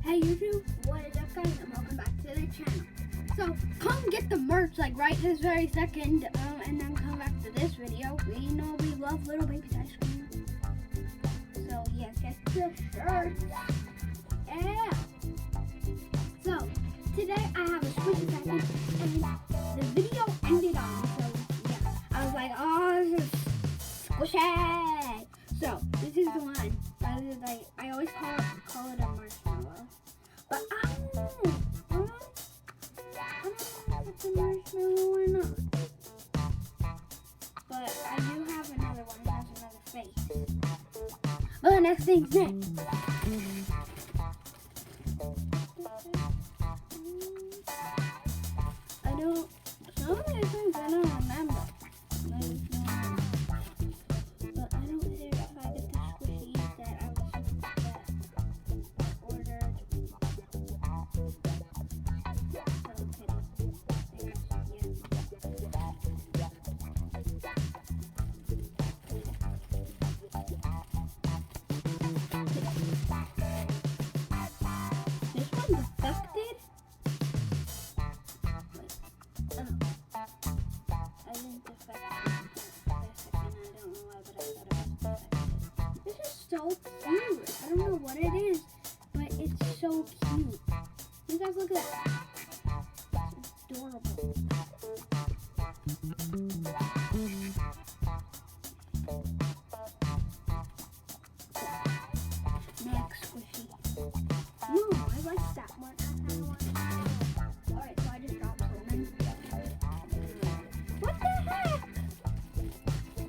Hey YouTube, what is up guys, and welcome back to the channel. So, come get the merch like right this very second, and then come back to this video. We know we love Little Baby's ice cream. So yeah, get the shirt. Yeah. So, today I have a squishy package, and the video ended on, so yeah. I was like, oh, this is squishy. So, this is the one. I always call it a marshmallow. But I don't know if it's a marshmallow or not. But I do have another one that has another face. But the next thing's next. Some of these things I don't remember. But I don't care if I get the squishies that I ordered. This one's affected. I didn't affect it for a second. I don't know why, but I thought it was affected. This is so cute. I don't know what it is, but it's so cute. You guys look at that. It's adorable. Next squishy. No, I like that one. I kind of want it. Alright, so I just dropped something. What the heck?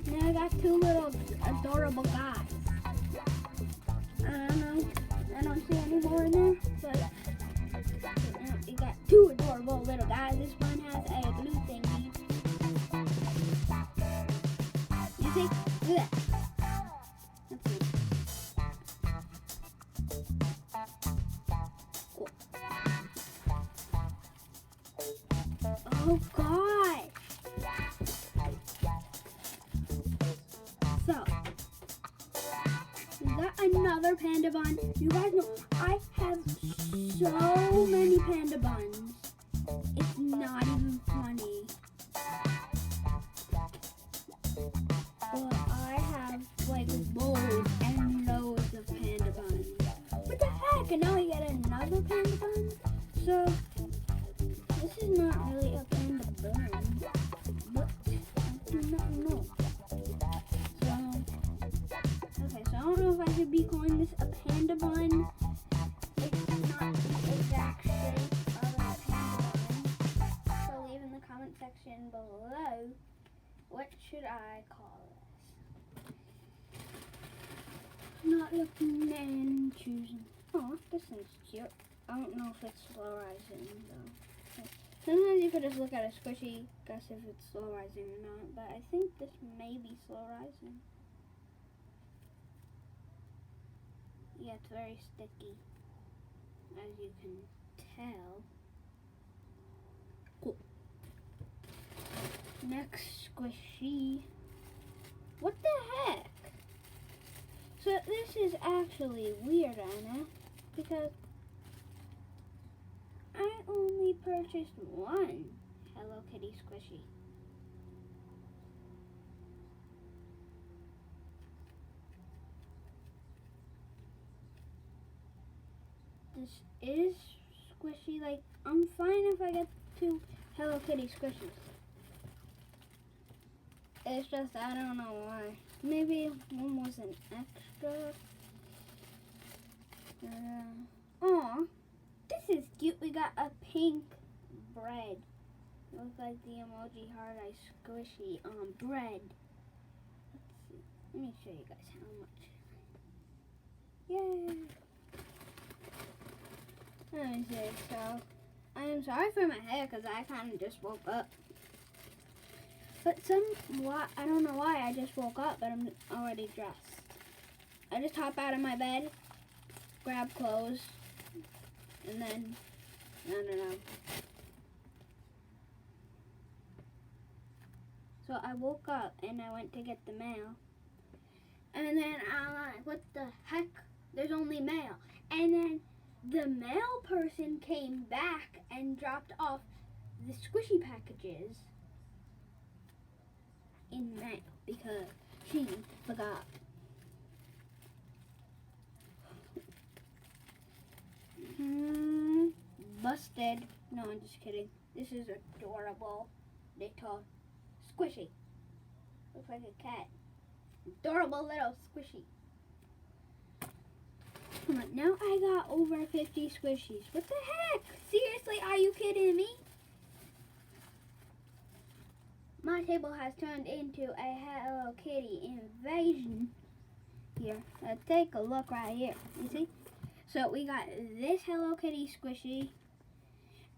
Now I got two little adorable guys. I don't know. I don't see any more in there, but you got two adorable little guys. This one has a blue thingy. You see? Look at that. Let's see. Cool. Oh God! So, we got another panda bun. You guys know I have so many panda buns. It's not even funny. But I have like loads and loads of panda buns. What the heck? And now we get another panda bun? So, this is not really a panda bun. But I do not know. Okay, so I don't know if I should be calling this a panda bun. It's not the exact shape of a panda bun. So leave in the comment section below, what should I call this? Not looking and choosing. Oh, this one's cute. I don't know if it's slow rising though. Sometimes you could just look at a squishy, guess if it's slow rising or not, but I think this may be slow rising. Yeah, it's very sticky, as you can tell. Cool. Next squishy. What the heck? So this is actually weird, Anna, because I only purchased one Hello Kitty squishy. This is squishy. Like, I'm fine if I get two Hello Kitty squishies. It's just, I don't know why. Maybe one was an extra. Aw, this is cute. We got a pink bread. It looks like the emoji heart eye squishy bread. Let's see. Let me show you guys how much. Yay! Let me see. So, I am sorry for my hair because I kind of just woke up. But I don't know why I just woke up, but I'm already dressed. I just hop out of my bed, grab clothes, and then, I don't know. So I woke up and I went to get the mail. And then I'm like, what the heck? There's only mail. And then the mail person came back and dropped off the squishy packages in mail because she forgot. Busted. No, I'm just kidding. This is adorable little squishy. Looks like a cat. Adorable little squishy. Come on, now I got over 50 squishies. What the heck? Seriously, are you kidding me? My table has turned into a Hello Kitty invasion. Here, let's take a look right here. You see? So we got this Hello Kitty squishy,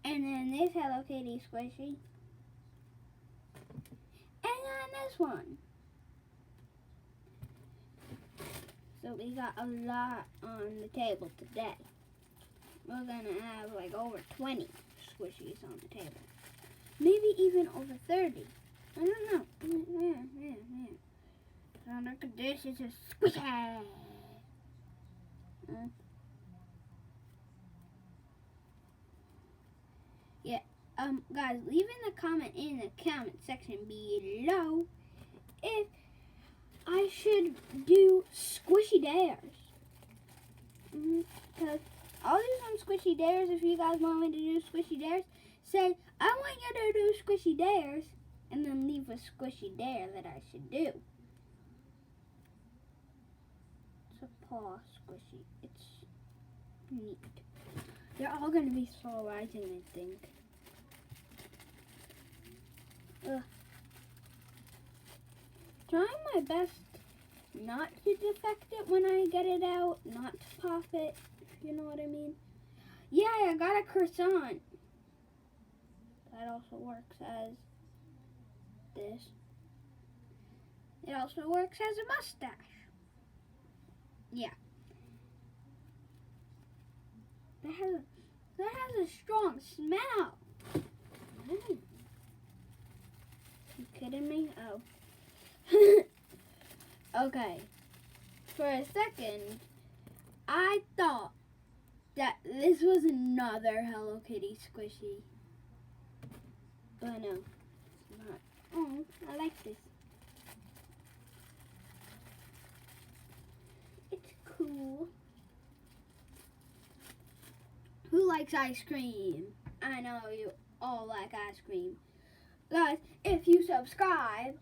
and then this Hello Kitty squishy, and then this one. So we got a lot on the table today. We're gonna have like over 20 squishies on the table. Maybe even over 30. I don't know. Yeah. So look at this, it's a squishy. Yeah, guys, leave in the comment in the comment section below if I should do squishy dares. Because I'll do some squishy dares if you guys want me to do squishy dares. Say, I want you to do squishy dares, and then leave a squishy dare that I should do. It's a paw squishy. It's neat. They're all going to be slow rising, I think. Trying my best not to defect it when I get it out, not to pop it, if you know what I mean. Yeah, I got a croissant. That also works as this. It also works as a mustache. Yeah. That has a strong smell. You kidding me? Oh. Okay. For a second, I thought that this was another Hello Kitty squishy. But no, it's not. Oh, I like this. It's cool. Who likes ice cream? I know you all like ice cream. Guys, if you subscribe,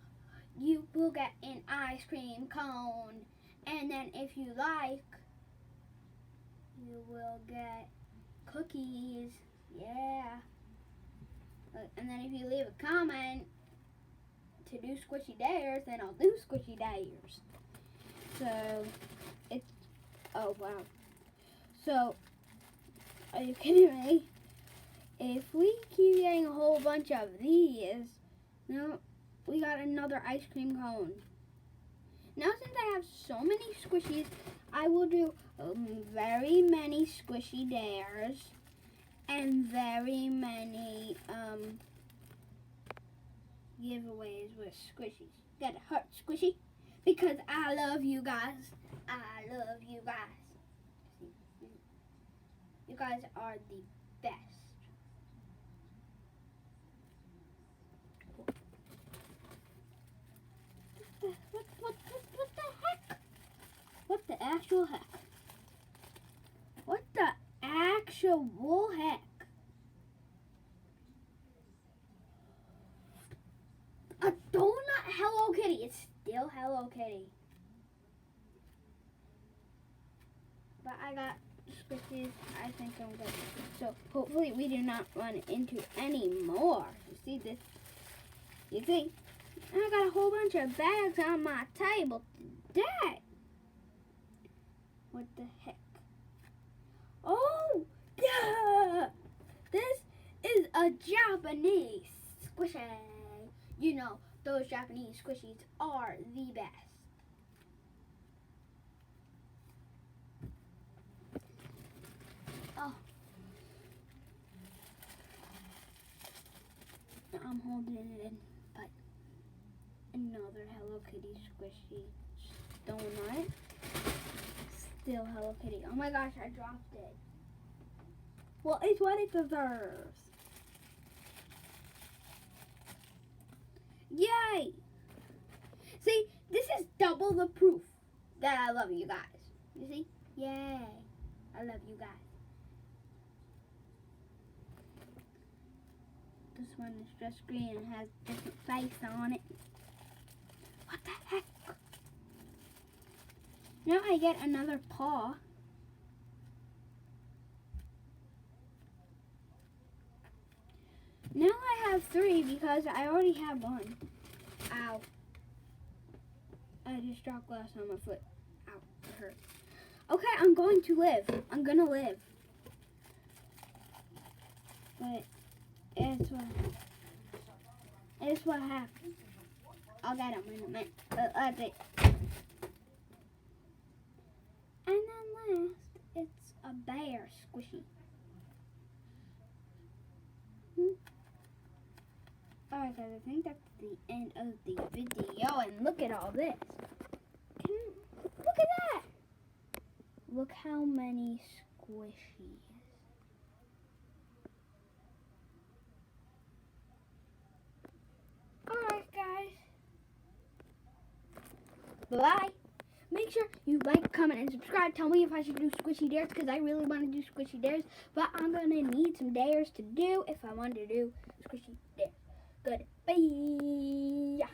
you will get an ice cream cone. And then if you like, you will get cookies. Yeah. And then if you leave a comment to do squishy dares, then I'll do squishy dares. So, it's, oh wow. So, are you kidding me? If we keep getting a whole bunch of these, no, we got another ice cream cone. Now since I have so many squishies, I will do very many squishy dares and very many giveaways with squishies. Get a heart squishy because I love you guys. I love you guys. You guys are the best. What the heck? What the actual heck? What the actual heck? A donut Hello Kitty. It's still Hello Kitty. But I got squishies. I think I'm good. So hopefully we do not run into any more. You see this? You see? I got a whole bunch of bags on my table today. What the heck? Oh, yeah! This is a Japanese squishy. You know, those Japanese squishies are the best. Oh. I'm holding it in, but another Hello Kitty squishy donut. Still Hello Kitty. Oh my gosh, I dropped it. Well, it's what it deserves. Yay! See, this is double the proof that I love you guys. You see? Yay! I love you guys. This one is just green and has a different face on it. What the heck? Now I get another paw. Now I have 3 because I already have 1. Ow. I just dropped glass on my foot. Ow, it hurt. Okay, I'm going to live. I'm gonna live. But it's what happened. I'll get him in a minute. But that's it. And then last, it's a bear squishy. Alright guys, I think that's the end of the video. And look at all this. Look at that. Look how many squishies. Alright guys. Bye. Make sure you like, comment, and subscribe. Tell me if I should do squishy dares because I really want to do squishy dares. But I'm going to need some dares to do if I want to do squishy dares. Good. Bye.